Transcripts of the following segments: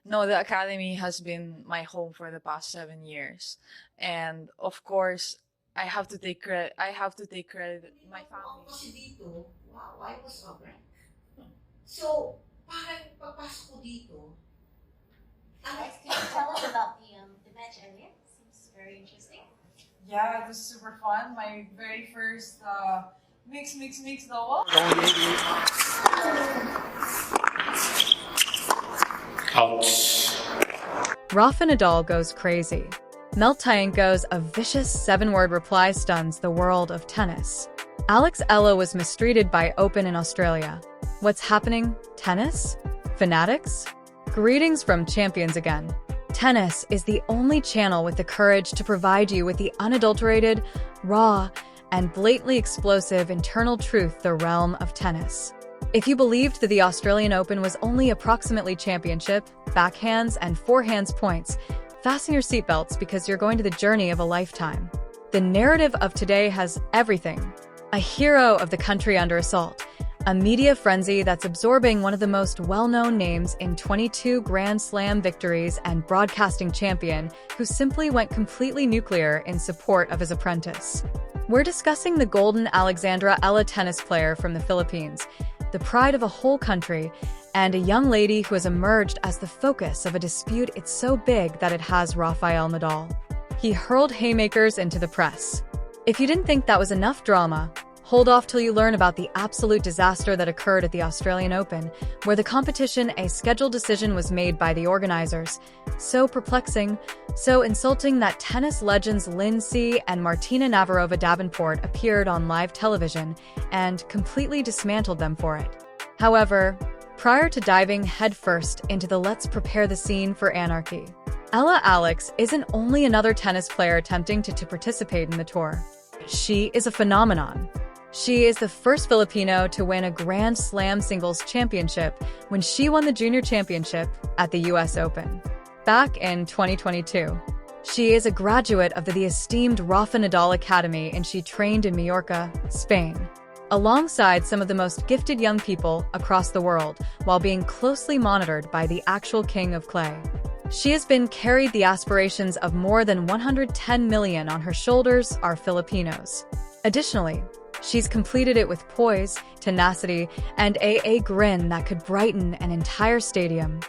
No, the academy has been my home for the past 7 years, and of course, I have to take credit. I have to take credit. Hindi My ako family. kasi dito, wow, I was sobrang. So, parang pagpasok ko dito, ano, Alex, can you tell us about the match earlier? Seems very interesting. Yeah, it was super fun. My very first mix double. Ouch. Rafa Nadal goes crazy. Mel Tiangco's a vicious seven-word reply stuns the world of tennis. Alex Eala was mistreated by Open in Australia. What's happening? Tennis? Fanatics? Greetings from champions again. Tennis is the only channel with the courage to provide you with the unadulterated, raw, and blatantly explosive internal truth, the realm of tennis. If you believed that the Australian Open was only approximately championship, backhands, and forehands points, fasten your seatbelts because you're going to the journey of a lifetime. The narrative of today has everything. A hero of the country under assault, a media frenzy that's absorbing one of the most well-known names in 22 Grand Slam victories and broadcasting champion who simply went completely nuclear in support of his apprentice. We're discussing the golden Alexandra Eala tennis player from the Philippines, the pride of a whole country, and a young lady who has emerged as the focus of a dispute it's so big that it has Rafael Nadal. He hurled haymakers into the press. If you didn't think that was enough drama, hold off till you learn about the absolute disaster that occurred at the Australian Open, where the competition, a scheduled decision was made by the organizers. So perplexing, so insulting that tennis legends Lindsay and Martina Navratilova Davenport appeared on live television and completely dismantled them for it. However, prior to diving headfirst into the let's prepare the scene for anarchy, Ella Alex isn't only another tennis player attempting to participate in the tour. She is a phenomenon. She is the first Filipino to win a Grand Slam singles championship when she won the Junior Championship at the US Open back in 2022. She is a graduate of the esteemed Rafa Nadal Academy, and she trained in Mallorca, Spain, alongside some of the most gifted young people across the world, while being closely monitored by the actual king of clay. She has been carried the aspirations of more than 110 million on her shoulders are Filipinos. Additionally, she's completed it with poise, tenacity, and a grin that could brighten an entire stadium.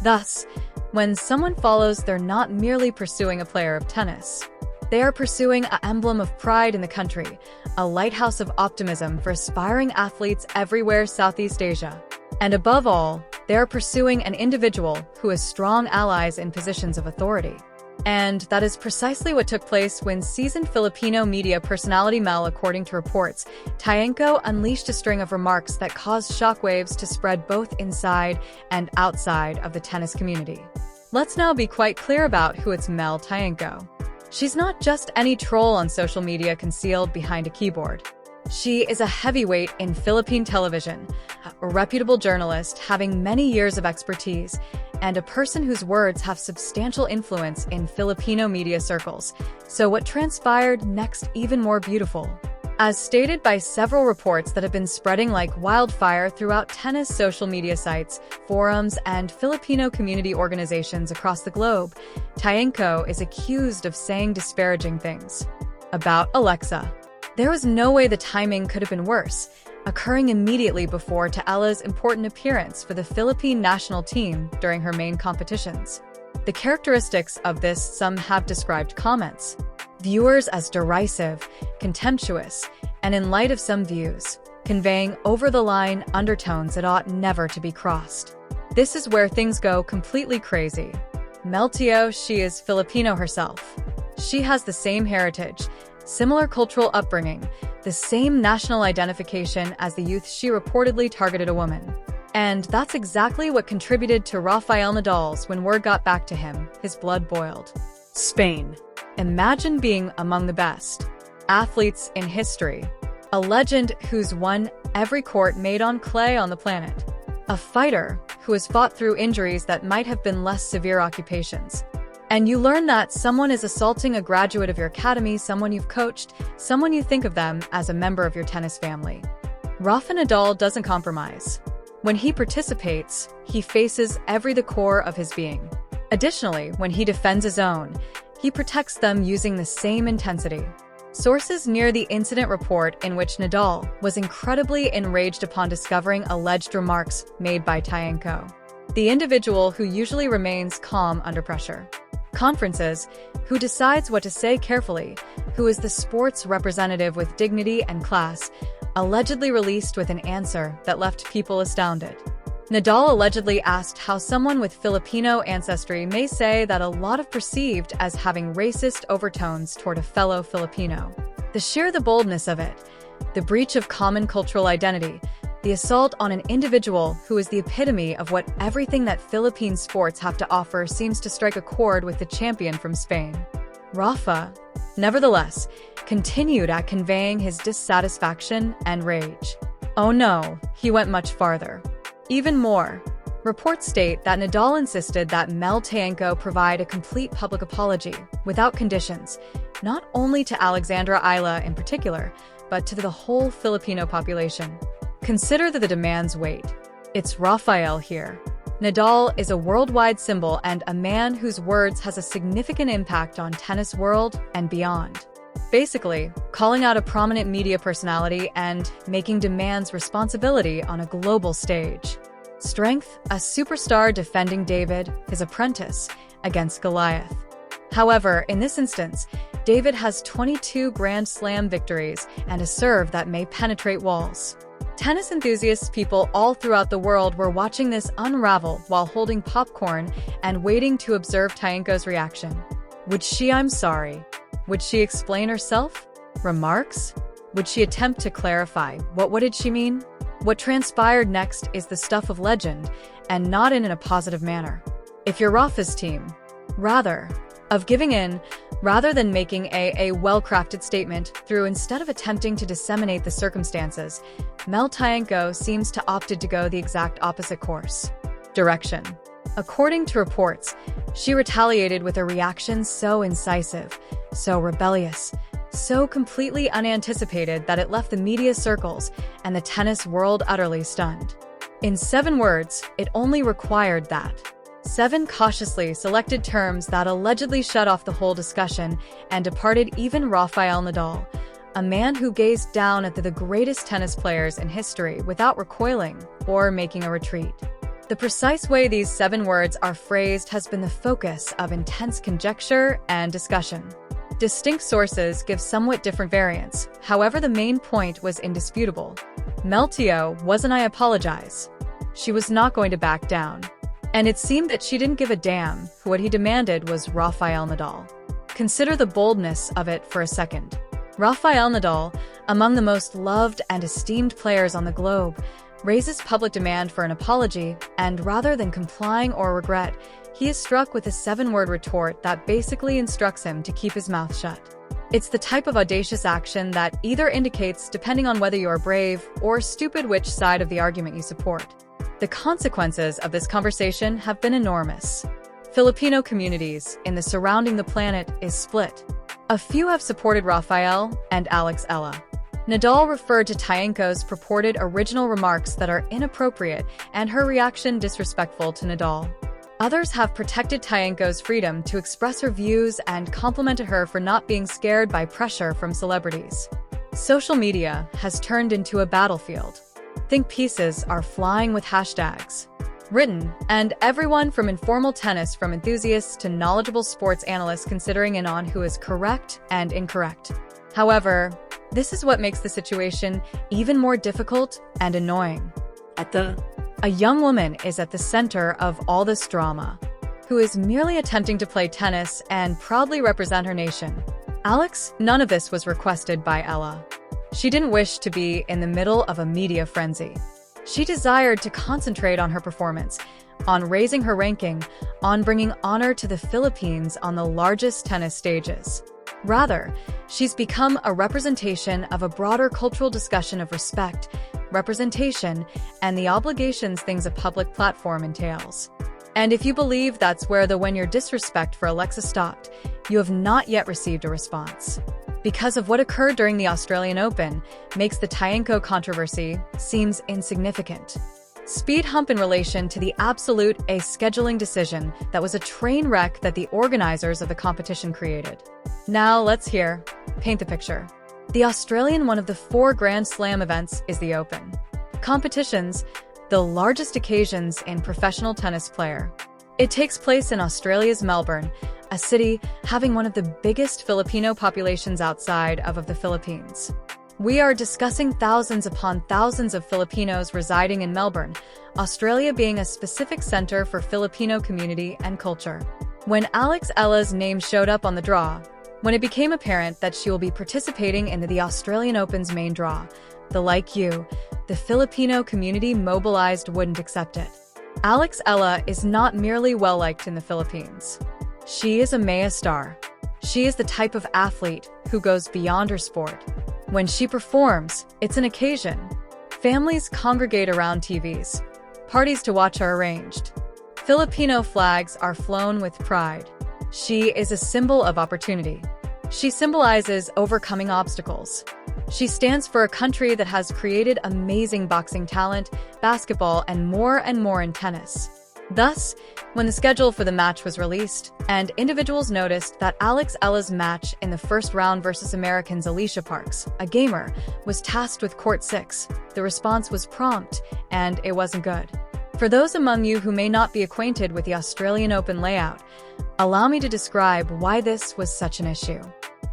Thus, when someone follows, they're not merely pursuing a player of tennis. They are pursuing an emblem of pride in the country, a lighthouse of optimism for aspiring athletes everywhere Southeast Asia. And above all, they are pursuing an individual who has strong allies in positions of authority. And that is precisely what took place when seasoned Filipino media personality Mel, according to reports, Tiangco unleashed a string of remarks that caused shockwaves to spread both inside and outside of the tennis community. Let's now be quite clear about who it's Mel Tiangco. She's not just any troll on social media concealed behind a keyboard. She is a heavyweight in Philippine television, a reputable journalist having many years of expertise, and a person whose words have substantial influence in Filipino media circles. So what transpired next even more beautiful? As stated by several reports that have been spreading like wildfire throughout tennis social media sites, forums, and Filipino community organizations across the globe, Tiangco is accused of saying disparaging things about Alexa. There was no way the timing could have been worse, occurring immediately before Eala's important appearance for the Philippine national team during her main competitions. The characteristics of this, some have described comments viewers as derisive, contemptuous, and in light of some views, conveying over-the-line undertones that ought never to be crossed. This is where things go completely crazy. Mel Tiangco, she is Filipino herself. She has the same heritage, similar cultural upbringing, the same national identification as the youth she reportedly targeted a woman. And that's exactly what contributed to Rafael Nadal's when word got back to him, his blood boiled. Spain. Imagine being among the best athletes in history. A legend who's won every court made on clay on the planet. A fighter who has fought through injuries that might have been less severe occupations. And you learn that someone is assaulting a graduate of your academy, someone you've coached, someone you think of them as a member of your tennis family. Rafa Nadal doesn't compromise. When he participates, he faces the core of his being. Additionally, when he defends his own, he protects them using the same intensity. Sources near the incident report in which Nadal was incredibly enraged upon discovering alleged remarks made by Tiangco, the individual who usually remains calm under pressure. Conferences, who decides what to say carefully, who is the sports representative with dignity and class, allegedly released with an answer that left people astounded. Nadal allegedly asked how someone with Filipino ancestry may say that a lot of perceived as having racist overtones toward a fellow Filipino. The boldness of it, the breach of common cultural identity, the assault on an individual who is the epitome of what everything that Philippine sports have to offer seems to strike a chord with the champion from Spain. Rafa, nevertheless, continued at conveying his dissatisfaction and rage. Oh no, he went much farther. Even more. Reports state that Nadal insisted that Mel Tiangco provide a complete public apology, without conditions, not only to Alex Eala in particular, but to the whole Filipino population. Consider the demand's weight. It's Rafael here. Nadal is a worldwide symbol and a man whose words has a significant impact on tennis world and beyond. Basically, calling out a prominent media personality and making demands responsibility on a global stage. Strength, a superstar defending David, his apprentice, against Goliath. However, in this instance, David has 22 Grand Slam victories and a serve that may penetrate walls. Tennis enthusiasts, people all throughout the world were watching this unravel while holding popcorn and waiting to observe Tiangco's reaction. Would she explain herself? Remarks? Would she attempt to clarify what did she mean? What transpired next is the stuff of legend, and not in a positive manner. If you're Rafa's team, rather than making a well-crafted statement instead of attempting to disseminate the circumstances, Mel Tiangco seems to opted to go the exact opposite course. Direction. According to reports, she retaliated with a reaction so incisive, so rebellious, so completely unanticipated that it left the media circles and the tennis world utterly stunned. In 7 words, it only required that. 7 cautiously selected terms that allegedly shut off the whole discussion and departed even Rafael Nadal, a man who gazed down at the greatest tennis players in history without recoiling or making a retreat. The precise way these 7 words are phrased has been the focus of intense conjecture and discussion. Distinct sources give somewhat different variants, however the main point was indisputable. Mel Tio wasn't I apologize. She was not going to back down. And it seemed that she didn't give a damn. What he demanded was Rafael Nadal. Consider the boldness of it for a second. Rafael Nadal, among the most loved and esteemed players on the globe, raises public demand for an apology, and rather than complying or regret, he is struck with a 7-word retort that basically instructs him to keep his mouth shut. It's the type of audacious action that either indicates, depending on whether you are brave or stupid, which side of the argument you support. The consequences of this conversation have been enormous. Filipino communities in the surrounding the planet is split. A few have supported Rafael and Alex Eala. Nadal referred to Tiangco's purported original remarks that are inappropriate and her reaction disrespectful to Nadal. Others have protected Tiangco's freedom to express her views and complimented her for not being scared by pressure from celebrities. Social media has turned into a battlefield. Think pieces are flying with hashtags. Written, and everyone from informal tennis from enthusiasts to knowledgeable sports analysts considering in on who is correct and incorrect. However, this is what makes the situation even more difficult and annoying. A young woman is at the center of all this drama, who is merely attempting to play tennis and proudly represent her nation. Alex, none of this was requested by Eala. She didn't wish to be in the middle of a media frenzy. She desired to concentrate on her performance, on raising her ranking, on bringing honor to the Philippines on the largest tennis stages. Rather, she's become a representation of a broader cultural discussion of respect, representation, and the obligations things a public platform entails. And if you believe that's where when your disrespect for Alexa stopped, you have not yet received a response. Because of what occurred during the Australian Open, makes the Tiangco controversy seems insignificant. Speed hump in relation to the absolute a scheduling decision that was a train wreck that the organizers of the competition created. Now let's paint the picture. The Australian one of the 4 Grand Slam events is the Open. Competitions, the largest occasions in professional tennis player. It takes place in Australia's Melbourne, a city having one of the biggest Filipino populations outside of the Philippines. We are discussing thousands upon thousands of Filipinos residing in Melbourne, Australia being a specific center for Filipino community and culture. When Alex Eala's name showed up on the draw, when it became apparent that she will be participating in the Australian Open's main draw, the Filipino community mobilized wouldn't accept it. Alex Eala is not merely well-liked in the Philippines. She is a mega star. She is the type of athlete who goes beyond her sport. When she performs, it's an occasion. Families congregate around TVs. Parties to watch are arranged. Filipino flags are flown with pride. She is a symbol of opportunity. She symbolizes overcoming obstacles. She stands for a country that has created amazing boxing talent, basketball, and more in tennis. Thus, when the schedule for the match was released, and individuals noticed that Alex Eala's match in the first round versus American's Alicia Parks, a gamer, was tasked with Court 6, the response was prompt, and it wasn't good. For those among you who may not be acquainted with the Australian Open layout, allow me to describe why this was such an issue.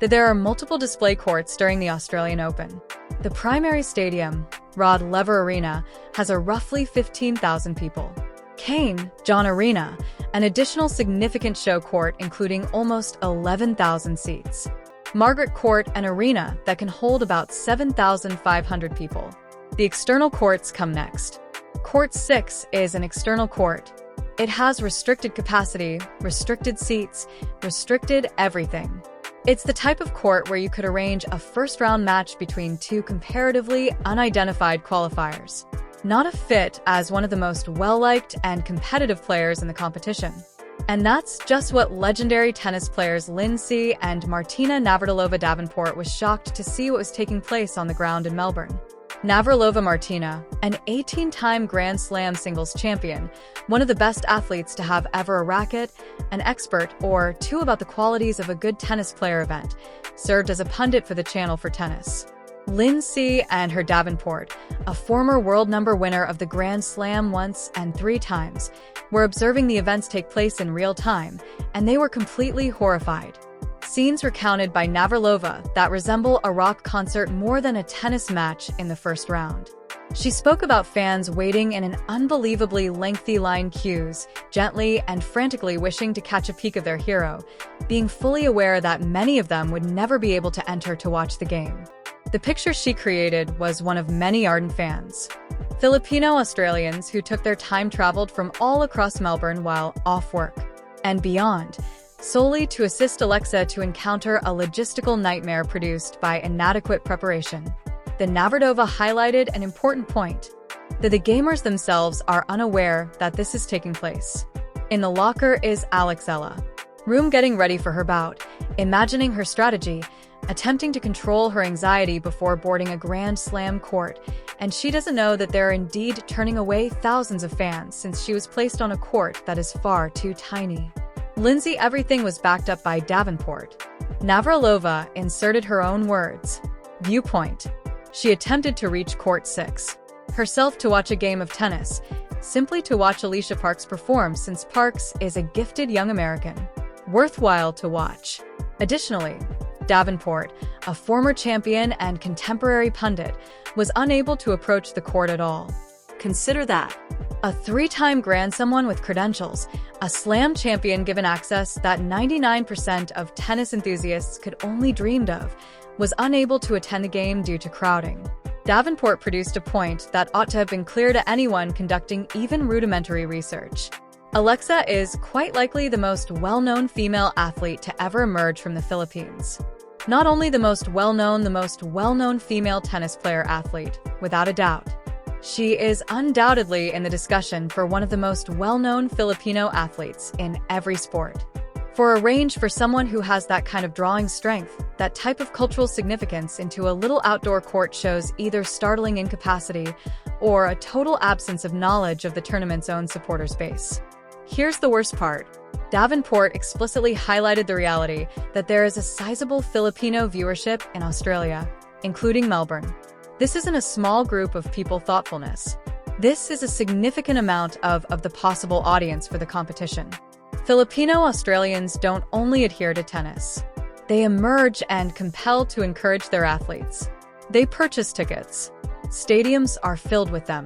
That there are multiple display courts during the Australian Open. The primary stadium, Rod Laver Arena, has a roughly 15,000 people. Kane, John Arena, an additional significant show court including almost 11,000 seats. Margaret Court, an arena that can hold about 7,500 people. The external courts come next. Court 6 is an external court. It has restricted capacity, restricted seats, restricted everything. It's the type of court where you could arrange a first-round match between 2 comparatively unidentified qualifiers. Not a fit as one of the most well-liked and competitive players in the competition. And that's just what legendary tennis players Lindsay and Martina Navratilova Davenport was shocked to see what was taking place on the ground in Melbourne. Navratilova Martina, an 18-time Grand Slam singles champion, one of the best athletes to have ever a racket, an expert or 2 about the qualities of a good tennis player event, served as a pundit for the channel for tennis. Lindsay and her Davenport, a former world number winner of the Grand Slam once and 3 times, were observing the events take place in real time, and they were completely horrified. Scenes recounted by Navratilova that resemble a rock concert more than a tennis match in the first round. She spoke about fans waiting in an unbelievably lengthy line queues, gently and frantically wishing to catch a peek of their hero, being fully aware that many of them would never be able to enter to watch the game. The picture she created was one of many ardent fans. Filipino Australians who took their time traveled from all across Melbourne while off work and beyond, solely to assist Alexa to encounter a logistical nightmare produced by inadequate preparation. The Navratilova highlighted an important point, that the gamers themselves are unaware that this is taking place. In the locker is Alex Eala, room getting ready for her bout, imagining her strategy, attempting to control her anxiety before boarding a Grand Slam court, and she doesn't know that they're indeed turning away thousands of fans since she was placed on a court that is far too tiny. Lindsay, everything was backed up by Davenport. Navratilova inserted her own words. Viewpoint. She attempted to reach Court 6. Herself to watch a game of tennis, simply to watch Alicia Parks perform since Parks is a gifted young American. Worthwhile to watch. Additionally, Davenport, a former champion and contemporary pundit, was unable to approach the court at all. Consider that. A 3-time Grand someone with credentials, a slam champion given access that 99% of tennis enthusiasts could only dreamed of, was unable to attend the game due to crowding. Davenport produced a point that ought to have been clear to anyone conducting even rudimentary research. Alexa is quite likely the most well-known female athlete to ever emerge from the Philippines. Not only the most well-known female tennis player athlete, without a doubt. She is undoubtedly in the discussion for one of the most well-known Filipino athletes in every sport. For a range for someone who has that kind of drawing strength, that type of cultural significance into a little outdoor court shows either startling incapacity or a total absence of knowledge of the tournament's own supporters base. Here's the worst part. Davenport explicitly highlighted the reality that there is a sizable Filipino viewership in Australia, including Melbourne. This isn't a small group of people thoughtfulness. This is a significant amount of the possible audience for the competition. Filipino Australians don't only adhere to tennis. They emerge and compel to encourage their athletes. They purchase tickets. Stadiums are filled with them.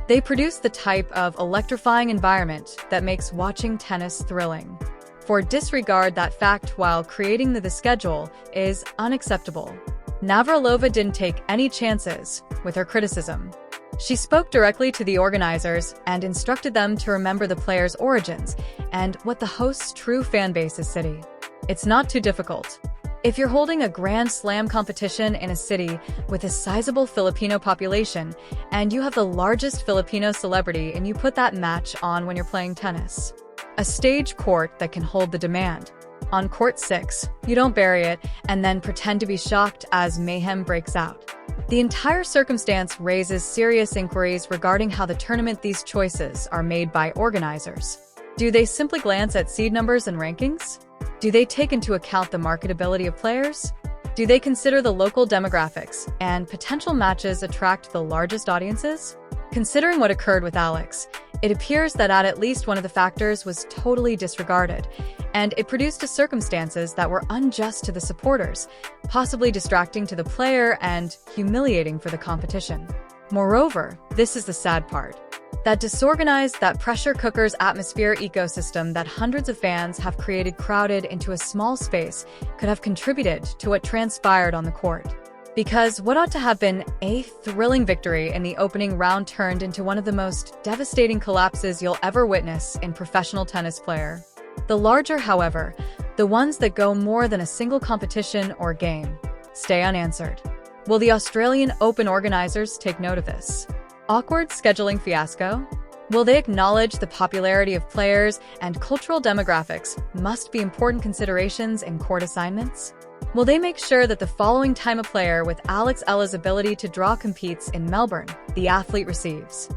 They produce the type of electrifying environment that makes watching tennis thrilling. For disregard that fact while creating the schedule is unacceptable. Navratilova didn't take any chances with her criticism. She spoke directly to the organizers and instructed them to remember the players' origins and what the host's true fan base is city. It's not too difficult. If you're holding a Grand Slam competition in a city with a sizable Filipino population and you have the largest Filipino celebrity and you put that match on when you're playing tennis, a stage court that can hold the demand. On court 6, you don't bury it and then pretend to be shocked as mayhem breaks out. The entire circumstance raises serious inquiries regarding how the tournament these choices are made by organizers. Do they simply glance at seed numbers and rankings? Do they take into account the marketability of players? Do they consider the local demographics and potential matches attract the largest audiences? Considering what occurred with Alex, it appears that at least one of the factors was totally disregarded, and it produced circumstances that were unjust to the supporters, possibly distracting to the player and humiliating for the competition. Moreover, this is the sad part. That disorganized, that pressure cooker's atmosphere ecosystem that hundreds of fans have created crowded into a small space could have contributed to what transpired on the court. Because what ought to have been a thrilling victory in the opening round turned into one of the most devastating collapses you'll ever witness in professional tennis player. The larger, however, the ones that go more than a single competition or game, stay unanswered. Will the Australian Open organizers take note of this awkward scheduling fiasco? Will they acknowledge the popularity of players and cultural demographics must be important considerations in court assignments? Will they make sure that the following time a player with Alex Eala's ability to draw competes in Melbourne, the athlete receives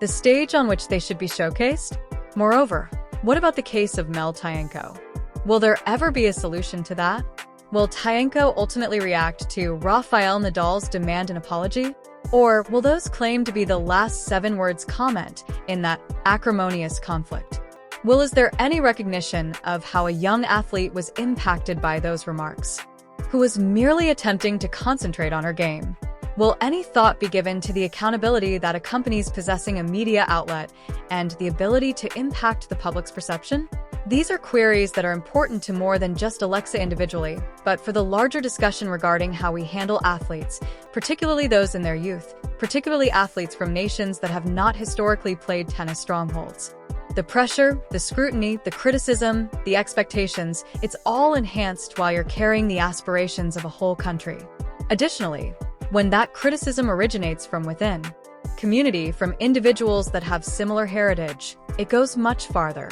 the stage on which they should be showcased? Moreover, what about the case of Mel Tiangco? Will there ever be a solution to that? Will Tiangco ultimately react to Rafael Nadal's demand an apology? Or will those claim to be the last 7 words comment in that acrimonious conflict? Is there any recognition of how a young athlete was impacted by those remarks, who was merely attempting to concentrate on her game? Will any thought be given to the accountability that accompanies possessing a media outlet and the ability to impact the public's perception? These are queries that are important to more than just Alexa individually, but for the larger discussion regarding how we handle athletes, particularly those in their youth, particularly athletes from nations that have not historically played tennis strongholds. The pressure, the scrutiny, the criticism, the expectations, it's all enhanced while you're carrying the aspirations of a whole country. Additionally, when that criticism originates from within, community, from individuals that have similar heritage, it goes much farther.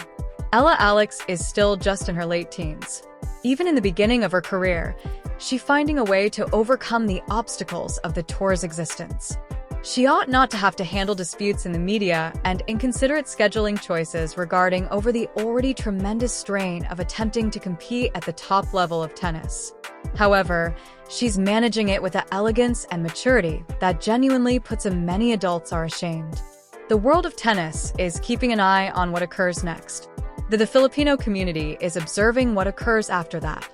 Alex is still just in her late teens. Even in the beginning of her career, she's finding a way to overcome the obstacles of the tour's existence. She ought not to have to handle disputes in the media and inconsiderate scheduling choices regarding over the already tremendous strain of attempting to compete at the top level of tennis. However, she's managing it with an elegance and maturity that genuinely puts many adults are ashamed. The world of tennis is keeping an eye on what occurs next. The Filipino community is observing what occurs after that.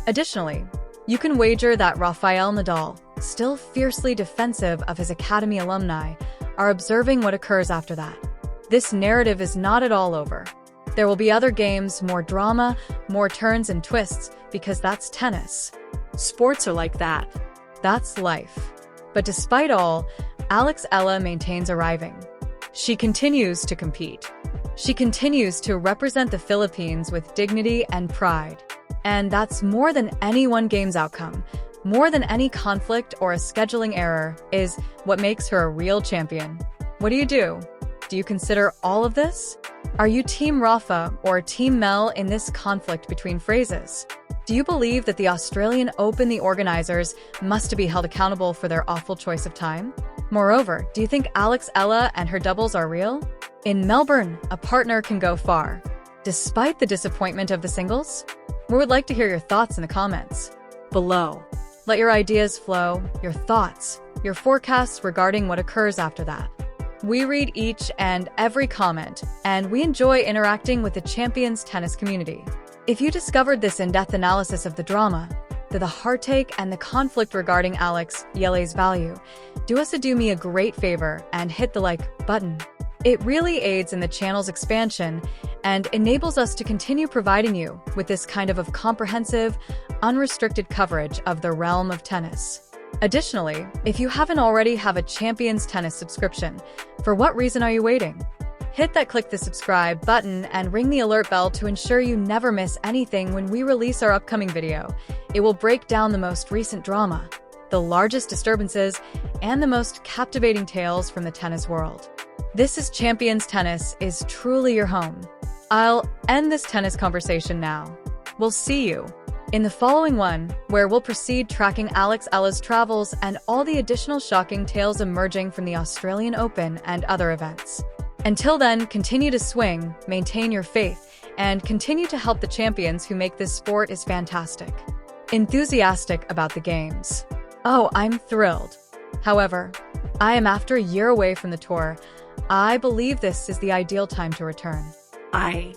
Additionally, you can wager that Rafael Nadal, still fiercely defensive of his academy alumni, are observing what occurs after that. This narrative is not at all over. There will be other games, more drama, more turns and twists, because that's tennis. Sports are like that. That's life. But despite all, Alex Eala maintains arriving. She continues to compete. She continues to represent the Philippines with dignity and pride. And that's more than any one game's outcome, more than any conflict or a scheduling error, is what makes her a real champion. What do? Do you consider all of this? Are you Team Rafa or Team Mel in this conflict between phrases? Do you believe that the Australian Open, the organizers, must be held accountable for their awful choice of time? Moreover, do you think Alex Eala and her doubles are real? In Melbourne, a partner can go far, despite the disappointment of the singles? We would like to hear your thoughts in the comments below. Let your ideas flow, your thoughts, your forecasts regarding what occurs after that. We read each and every comment, and we enjoy interacting with the Champions Tennis community. If you discovered this in-depth analysis of the drama, the heartache and the conflict regarding Alex Eala's value, do me a great favor and hit the like button. It really aids in the channel's expansion and enables us to continue providing you with this kind of comprehensive, unrestricted coverage of the realm of tennis. Additionally, if you haven't already have a Champions Tennis subscription, for what reason are you waiting? Hit that click the subscribe button and ring the alert bell to ensure you never miss anything when we release our upcoming video. It will break down the most recent drama, the largest disturbances, and the most captivating tales from the tennis world. This is Champions Tennis is truly your home. I'll end this tennis conversation now. We'll see you in the following one, where we'll proceed tracking Alex Eala's travels and all the additional shocking tales emerging from the Australian Open and other events. Until then, continue to swing, maintain your faith, and continue to help the champions who make this sport is fantastic. Enthusiastic about the games. Oh, I'm thrilled. However, I am after a year away from the tour. I believe this is the ideal time to return. I